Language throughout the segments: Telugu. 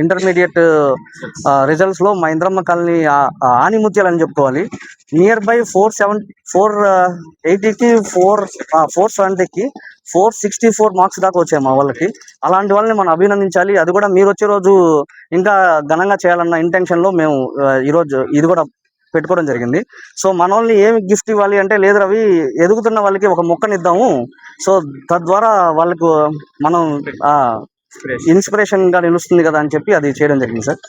ఇంటర్మీడియట్ రిజల్ట్స్ లో మా ఇంద్రమ్మ కాలనీ ఆనిముత్యాలు అని చెప్పుకోవాలి. నియర్ బై 480కి 470కి 464 మార్క్స్ దాకా వచ్చాయి మా వాళ్ళకి. అలాంటి వాళ్ళని మనం అభినందించాలి. అది కూడా మీరు వచ్చే రోజు ఇంకా ఘనంగా చేయాలన్న ఇంటెన్షన్ లో మేము ఈరోజు ఇది కూడా పెట్టుకోవడం జరిగింది. సో మన వాళ్ళని ఏమి గిఫ్ట్ ఇవ్వాలి అంటే, లేదు రవి, ఎదుగుతున్న వాళ్ళకి ఒక మొక్కనిద్దాము, సో తద్వారా వాళ్ళకు మనం ఇన్స్పిరేషన్ గా నిలుస్తుంది కదా అని చెప్పి అది చేయడం జరిగింది sir.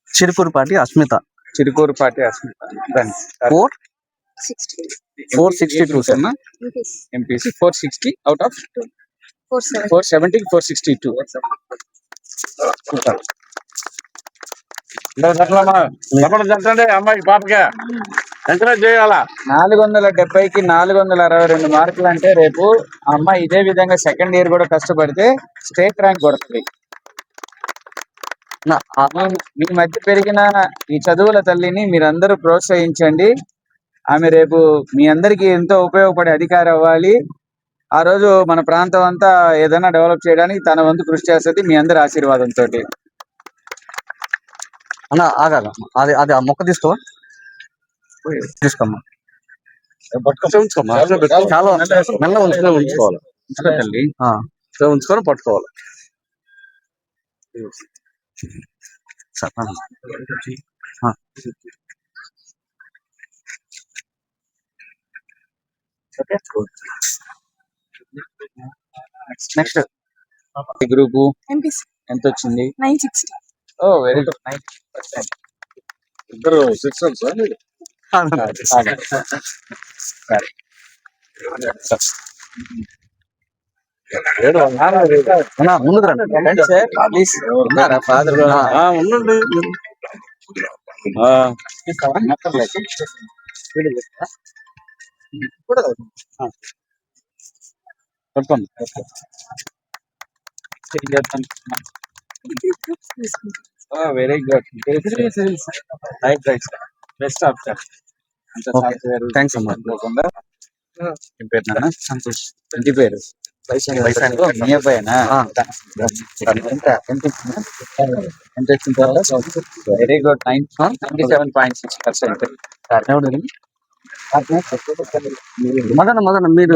Chirukurupati Asmita. 462 sir. MPC 460 out of 470 462. అమ్మాయి పాపకి ఎంకరేజ్ చేయాలా. 470కి 462 మార్కులు అంటే రేపు అమ్మాయి ఇదే విధంగా సెకండ్ ఇయర్ కూడా కష్టపడితే స్టేట్ ర్యాంక్ కొడుతుంది. మీ మధ్య పెరిగిన ఈ చదువుల తల్లిని మీరందరూ ప్రోత్సహించండి. ఆమె రేపు మీ అందరికీ ఎంతో ఉపయోగపడే అధికారి అవ్వాలి. ఆ రోజు మన ప్రాంతం అంతా ఏదైనా డెవలప్ చేయడానికి తన వంతు కృషి చేస్తుంది మీ అందరి ఆశీర్వాదంతో. అన్న ఆగాల, అది ఆ మొక్క తీసుకోమ్మా. చాలా మెల్ల ఉంచుకోవాలి. ఉంచుకొని పట్టుకోవాలి. నెక్స్ట్ గ్రూప్ ఎంత వచ్చింది? 960. ఓ వెరీ గుడ్. 90%. ఇద్దరు 6 సార్. ముందుకు రండి సార్, ప్లీజ్. ఫాదర్ ఉండండి. Very good. Right right sir. Best option. Thanks అమ్మా. సంతోష్. ఇంటి పేరు నియర్ బై అనా? Very good. 97.6%. మదన మీరు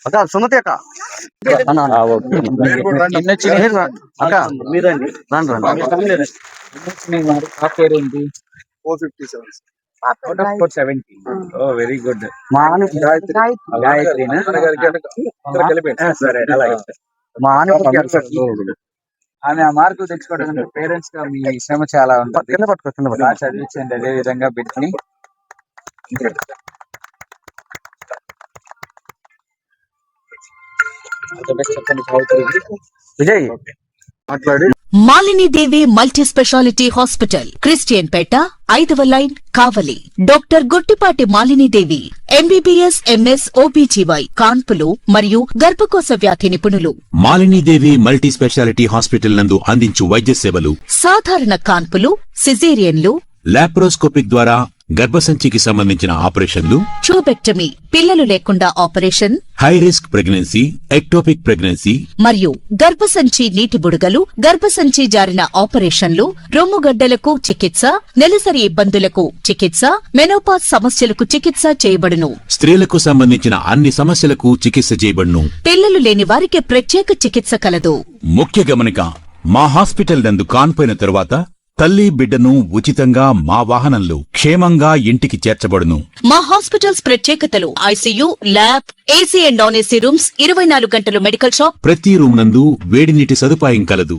అక్క సుమతి అక్క పేరేంటి? 457. Very good. ఆమె ఆ మార్కులు తెచ్చుకోవడం పేరెంట్స్ గా మీ శ్రమ చాలా ఉంటుంది. చదివించండి అదే విధంగా బిడ్డని. విజయ్ మాట్లాడి. Malinidevi multi speciality hospital, Christian Peta, 5వ line, Kavali. Doctor Gottipati Malinidevi, MBBS, MS, OBGY, కాన్పులు మరియు గర్భకోశ వ్యాధి నిపుణులు. మాలినీదేవి మల్టీ స్పెషాలిటీ హాస్పిటల్ నందు అందించు వైద్య సేవలు: సాధారణ కాన్పులు, సిజేరియన్లు, లాప్రోస్కోపిక్ ద్వారా గర్భసంచికి సంబంధించిన ఆపరేషన్లు, ట్యూబెక్టమీ, పిల్లలు లేకుండా operation, high risk pregnancy, ectopic pregnancy మరియు గర్భసంచి నీటి బుడగలు, గర్భసంచి జారిన ఆపరేషన్లు, రొమ్ముగడ్డలకు చికిత్స, నెలసరి ఇబ్బందులకు చికిత్స, మెనోపాజ్ సమస్యలకు చికిత్స చేయబడును. స్త్రీలకు సంబంధించిన అన్ని సమస్యలకు చికిత్స చేయబడును. పిల్లలు లేని వారికి ప్రత్యేక చికిత్స కలదు. ముఖ్య గమనిక: మా హాస్పిటల్ నందు కాన్పోయిన తరువాత తల్లి బిడ్డను ఉచితంగా మా వాహనంలో క్షేమంగా ఇంటికి చేర్చబడును. మా హాస్పిటల్స్ ప్రత్యేకతలు: ICU, lab, AC and non AC rooms, 24 గంటలు మెడికల్ షాప్, ప్రతి రూమ్ నందు వేడి నీటి సదుపాయం కలదు.